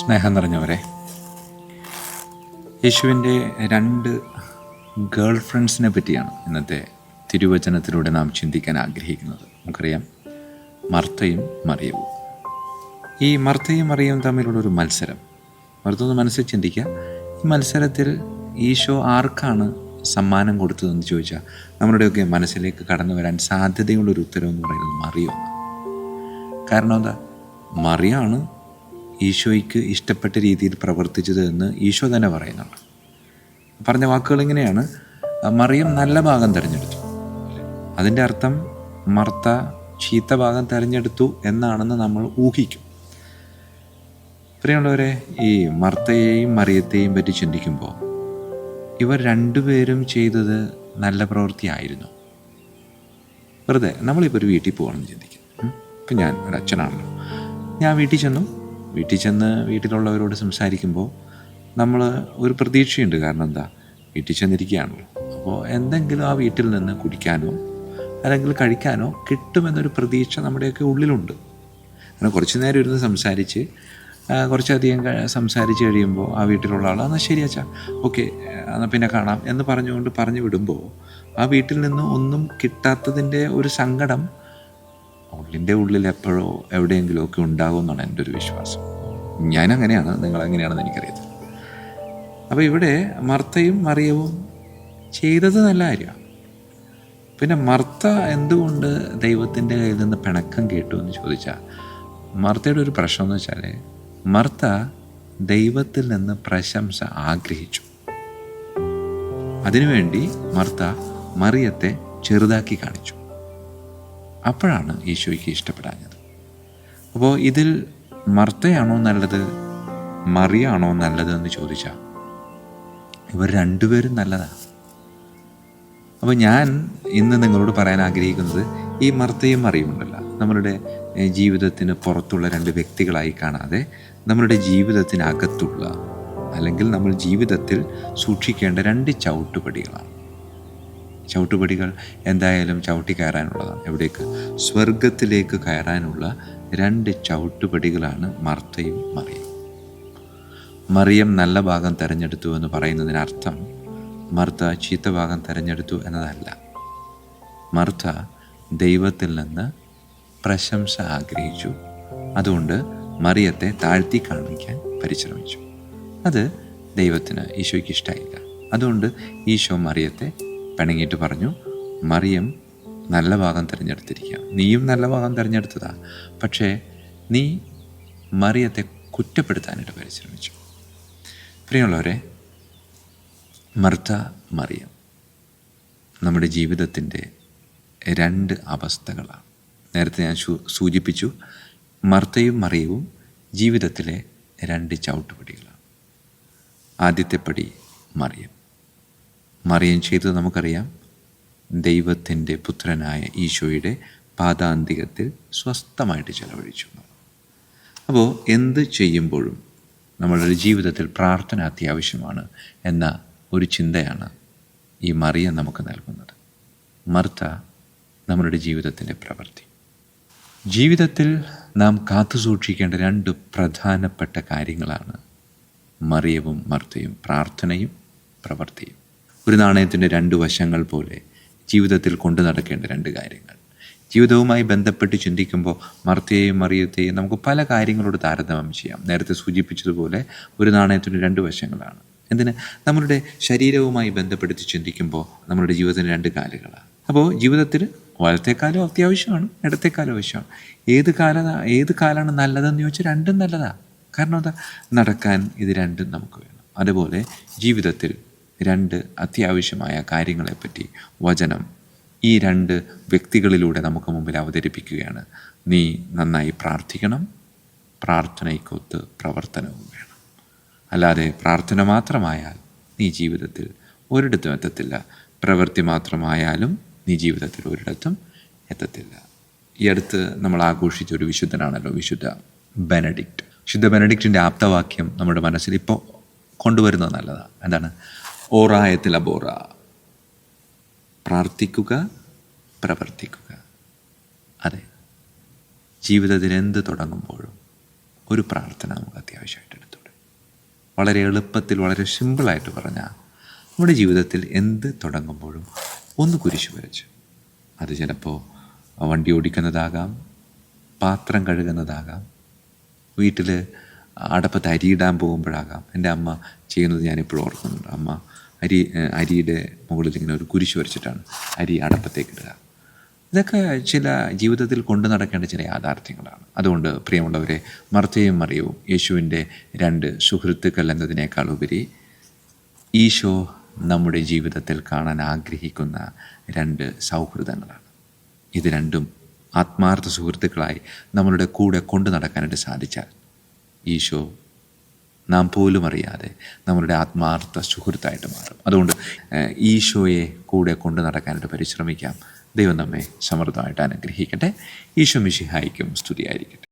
സ്നേഹം നിറഞ്ഞവരെ, യേശുവിൻ്റെ രണ്ട് ഗേൾ ഫ്രണ്ട്സിനെ പറ്റിയാണ് ഇന്നത്തെ തിരുവചനത്തിലൂടെ നാം ചിന്തിക്കാൻ ആഗ്രഹിക്കുന്നത്. നമുക്കറിയാം, മർത്തയും മറിയവും. ഈ മർത്തയും മറിയവും തമ്മിലുള്ളൊരു മത്സരം, മറുത്തൊന്ന് മനസ്സിൽ ചിന്തിക്കുക. ഈ മത്സരത്തിൽ ഈശോ ആർക്കാണ് സമ്മാനം കൊടുത്തതെന്ന് ചോദിച്ചാൽ നമ്മുടെയൊക്കെ മനസ്സിലേക്ക് കടന്നു വരാൻ സാധ്യതയുള്ളൊരു ഉത്തരവെന്ന് പറയുന്നത് മറിയമാണ്. കാരണം എന്താ? മറിയാണ് ഈശോയ്ക്ക് ഇഷ്ടപ്പെട്ട രീതിയിൽ പ്രവർത്തിച്ചത് എന്ന് ഈശോ തന്നെ പറയുന്നുണ്ട്. പറഞ്ഞ വാക്കുകൾ ഇങ്ങനെയാണ്: മറിയം നല്ല ഭാഗം തിരഞ്ഞെടുത്തു. അതിൻ്റെ അർത്ഥം മർത്ത ചീത്ത ഭാഗം തിരഞ്ഞെടുത്തു എന്നാണെന്ന് നമ്മൾ ഊഹിക്കും. പ്രിയമുള്ളവരെ, ഈ മർത്തയെയും മറിയത്തെയും പറ്റി ചിന്തിക്കുമ്പോൾ ഇവർ രണ്ടുപേരും ചെയ്തത് നല്ല പ്രവൃത്തിയായിരുന്നു. വെറുതെ നമ്മളിപ്പോൾ ഒരു വീട്ടിൽ പോകണമെന്ന് ചിന്തിക്കും. ഇപ്പം ഞാൻ ഒരു അച്ഛനാണല്ലോ, ഞാൻ വീട്ടിൽ ചെന്ന് വീട്ടിലുള്ളവരോട് സംസാരിക്കുമ്പോൾ നമ്മൾ ഒരു പ്രതീക്ഷയുണ്ട്. കാരണം എന്താ? വീട്ടിൽ ചെന്നിരിക്കുകയാണല്ലോ. അപ്പോൾ എന്തെങ്കിലും ആ വീട്ടിൽ നിന്ന് കുടിക്കാനോ അല്ലെങ്കിൽ കഴിക്കാനോ കിട്ടുമെന്നൊരു പ്രതീക്ഷ നമ്മുടെയൊക്കെ ഉള്ളിലുണ്ട്. അങ്ങനെ കുറച്ച് നേരം ഇരുന്ന് കുറച്ചധികം സംസാരിച്ച് കഴിയുമ്പോൾ ആ വീട്ടിലുള്ള ആൾ എന്നാൽ ശരി അച്ഛാ, ഓക്കെ, എന്നാൽ പിന്നെ കാണാം എന്ന് പറഞ്ഞു വിടുമ്പോൾ ആ വീട്ടിൽ നിന്ന് ഒന്നും കിട്ടാത്തതിൻ്റെ ഒരു സങ്കടം ഉള്ളിൻ്റെ ഉള്ളിൽ എപ്പോഴോ എവിടെയെങ്കിലുമൊക്കെ ഉണ്ടാകുമെന്നാണ് എൻ്റെ ഒരു വിശ്വാസം. ഞാനങ്ങനെയാണ്, നിങ്ങളെങ്ങനെയാണെന്ന് എനിക്കറിയത്തില്ല. അപ്പോൾ ഇവിടെ മർത്തയും മറിയവും ചെയ്തത് നല്ല കാര്യമാണ്. പിന്നെ മർത്ത എന്തുകൊണ്ട് ദൈവത്തിൻ്റെ കയ്യിൽ നിന്ന് പിണക്കം കേട്ടു എന്ന് ചോദിച്ചാൽ, മർത്തയുടെ ഒരു പ്രശ്നം എന്ന് വെച്ചാൽ മർത്ത ദൈവത്തിൽ നിന്ന് പ്രശംസ ആഗ്രഹിച്ചു. അതിനുവേണ്ടി മർത്ത മറിയത്തെ ചെറുതാക്കി കാണിച്ചു. അപ്പോഴാണ് ഈശോയ്ക്ക് ഇഷ്ടപ്പെടാഞ്ഞത്. അപ്പോൾ ഇതിൽ മർത്തയാണോ നല്ലത്, മറിയാണോ നല്ലത് എന്ന് ചോദിച്ചാൽ ഇവർ രണ്ടുപേരും നല്ലതാണ്. അപ്പോൾ ഞാൻ ഇന്ന് നിങ്ങളോട് പറയാൻ ആഗ്രഹിക്കുന്നത്, ഈ മർത്തയും മറിയുമുണ്ടല്ലോ, നമ്മളുടെ ജീവിതത്തിന് പുറത്തുള്ള രണ്ട് വ്യക്തികളായി കാണാതെ നമ്മളുടെ ജീവിതത്തിനകത്തുള്ള, അല്ലെങ്കിൽ നമ്മൾ ജീവിതത്തിൽ സൂക്ഷിക്കേണ്ട രണ്ട് ചവിട്ടുപടികളാണ്. ചവിട്ടുപടികൾ എന്തായാലും ചവിട്ടി കയറാനുള്ളതാണ്. എവിടേക്ക്? സ്വർഗത്തിലേക്ക് കയറാനുള്ള രണ്ട് ചവിട്ടുപടികളാണ് മർത്തയും മറിയും. മറിയം നല്ല ഭാഗം തിരഞ്ഞെടുത്തു എന്ന് പറയുന്നതിനർത്ഥം മർത്ത ചീത്ത ഭാഗം തിരഞ്ഞെടുത്തു എന്നതല്ല. മർത്ത ദൈവത്തിൽ നിന്ന് പ്രശംസ ആഗ്രഹിച്ചു. അതുകൊണ്ട് മറിയത്തെ താഴ്ത്തി കാണിക്കാൻ പരിശ്രമിച്ചു. അത് ദൈവത്തിന്, ഈശോയ്ക്ക് ഇഷ്ടമായില്ല. അതുകൊണ്ട് ഈശോ മറിയത്തെ പിണങ്ങിയിട്ട് പറഞ്ഞു, മറിയം നല്ല ഭാഗം തിരഞ്ഞെടുത്തിരിക്കുകയാണ്, നീയും നല്ല ഭാഗം തിരഞ്ഞെടുത്തതാ, പക്ഷേ നീ മറിയത്തെ കുറ്റപ്പെടുത്താനായിട്ട് പരിശ്രമിച്ചു. പ്രിയമുള്ളവരെ, മർത്ത മറിയം നമ്മുടെ ജീവിതത്തിൻ്റെ രണ്ട് അവസ്ഥകളാണ്. നേരത്തെ ഞാൻ സൂചിപ്പിച്ചു, മർത്തയും മറിയവും ജീവിതത്തിലെ രണ്ട് ചവിട്ടുപടികളാണ്. ആദ്യത്തെ പടി മറിയം ചെയ്തത് നമുക്കറിയാം. ദൈവത്തിൻ്റെ പുത്രനായ ഈശോയുടെ പാദാന്തികത്തിൽ സ്വസ്ഥമായിട്ട് ചെലവഴിച്ചു. അപ്പോൾ എന്ത് ചെയ്യുമ്പോഴും നമ്മളുടെ ജീവിതത്തിൽ പ്രാർത്ഥന അത്യാവശ്യമാണ് എന്ന ഒരു ചിന്തയാണ് ഈ മറിയം നമുക്ക് നൽകുന്നത്. മർത്ത നമ്മളുടെ ജീവിതത്തിൻ്റെ പ്രവൃത്തി. ജീവിതത്തിൽ നാം കാത്തു സൂക്ഷിക്കേണ്ട രണ്ട് പ്രധാനപ്പെട്ട കാര്യങ്ങളാണ് മറിയവും മർത്തയും: പ്രാർത്ഥനയും പ്രവൃത്തിയും. ഒരു നാണയത്തിൻ്റെ രണ്ട് വശങ്ങൾ പോലെ ജീവിതത്തിൽ കൊണ്ടു നടക്കേണ്ട രണ്ട് കാര്യങ്ങൾ. ജീവിതവുമായി ബന്ധപ്പെട്ട് ചിന്തിക്കുമ്പോൾ മർത്തയെയും മറിയത്തെയും നമുക്ക് പല കാര്യങ്ങളോട് താരതമ്യം ചെയ്യാം. നേരത്തെ സൂചിപ്പിച്ചതുപോലെ ഒരു നാണയത്തിൻ്റെ രണ്ട് വശങ്ങളാണ്. എന്തിന്? നമ്മളുടെ ശരീരവുമായി ബന്ധപ്പെടുത്തി ചിന്തിക്കുമ്പോൾ നമ്മളുടെ ജീവിതത്തിന് രണ്ട് കാലുകളാണ്. അപ്പോൾ ജീവിതത്തിൽ വലത്തേക്കാലം അത്യാവശ്യമാണ്, ഇടത്തേക്കാലം ആവശ്യമാണ്. ഏത് കാലാണ് നല്ലതെന്ന് ചോദിച്ചാൽ രണ്ടും നല്ലതാണ്. കാരണം എന്താ? നടക്കാൻ ഇത് രണ്ടും നമുക്ക് വേണം. അതുപോലെ ജീവിതത്തിൽ രണ്ട് അത്യാവശ്യമായ കാര്യങ്ങളെപ്പറ്റി വചനം ഈ രണ്ട് വ്യക്തികളിലൂടെ നമുക്ക് മുമ്പിൽ അവതരിപ്പിക്കുകയാണ്. നീ നന്നായി പ്രാർത്ഥിക്കണം, പ്രാർത്ഥനയ്ക്കൊത്ത് പ്രവർത്തനവും വേണം. അല്ലാതെ പ്രാർത്ഥന മാത്രമായാൽ നീ ജീവിതത്തിൽ ഒരിടത്തും എത്തത്തില്ല, പ്രവൃത്തി മാത്രമായാലും നീ ജീവിതത്തിൽ ഒരിടത്തും എത്തത്തില്ല. ഈ അടുത്ത് നമ്മൾ ആഘോഷിച്ചൊരു വിശുദ്ധനാണല്ലോ, വിശുദ്ധ ബെനഡിക്റ്റ്. വിശുദ്ധ ബെനഡിക്റ്റിൻ്റെ ആപ്തവാക്യം നമ്മുടെ മനസ്സിൽ ഇപ്പോൾ കൊണ്ടുവരുന്നത് നല്ലതാണ്. എന്താണ്? ഓറ എത് ലബോറ, പ്രാർത്ഥിക്കുക, പ്രവർത്തിക്കുക. അതെ, ജീവിതത്തിൽ എന്ത് തുടങ്ങുമ്പോഴും ഒരു പ്രാർത്ഥന നമുക്ക് അത്യാവശ്യമായിട്ട് എടുത്തു. വളരെ എളുപ്പത്തിൽ, വളരെ സിമ്പിളായിട്ട് പറഞ്ഞാൽ, നമ്മുടെ ജീവിതത്തിൽ എന്ത് തുടങ്ങുമ്പോഴും ഒന്ന് കുരിശ് വരച്ച്, അത് ചിലപ്പോൾ വണ്ടി ഓടിക്കുന്നതാകാം, പാത്രം കഴുകുന്നതാകാം, വീട്ടിൽ അടപ്പത്ത് അരിയിടാൻ പോകുമ്പോഴാകാം. എൻ്റെ അമ്മ ചെയ്യുന്നത് ഞാനിപ്പോഴും ഓർക്കുന്നുണ്ട്. അമ്മ അരിയുടെ മുകളിൽ ഇങ്ങനെ ഒരു കുരിശ് വരച്ചിട്ടാണ് അരി അടപ്പത്തേക്ക് ഇടുക. ഇതൊക്കെ ചില ജീവിതത്തിൽ കൊണ്ടു നടക്കേണ്ട ചില യാഥാർത്ഥ്യങ്ങളാണ്. അതുകൊണ്ട് പ്രിയമുള്ളവരെ, മർത്തയും മറിയവും യേശുവിൻ്റെ 2 സുഹൃത്തുക്കൾ എന്നതിനേക്കാൾ ഉപരി ഈശോ നമ്മുടെ ജീവിതത്തിൽ കാണാൻ ആഗ്രഹിക്കുന്ന 2 സൗഹൃദങ്ങളാണ്. ഇത് രണ്ടും ആത്മാർത്ഥ സുഹൃത്തുക്കളായി നമ്മളുടെ കൂടെ കൊണ്ടു നടക്കാനായിട്ട് സാധിച്ചാൽ ഈശോ നാം പോലും അറിയാതെ നമ്മളുടെ ആത്മാർത്ഥ സുഹൃത്തായിട്ട് മാറും. അതുകൊണ്ട് ഈശോയെ കൂടെ കൊണ്ടു നടക്കാനായിട്ട് പരിശ്രമിക്കാം. ദൈവം നമ്മെ സമൃദ്ധമായിട്ട് അനുഗ്രഹിക്കട്ടെ. ഈശോ മിശിഹായ്ക്കും സ്തുതിയായിരിക്കട്ടെ.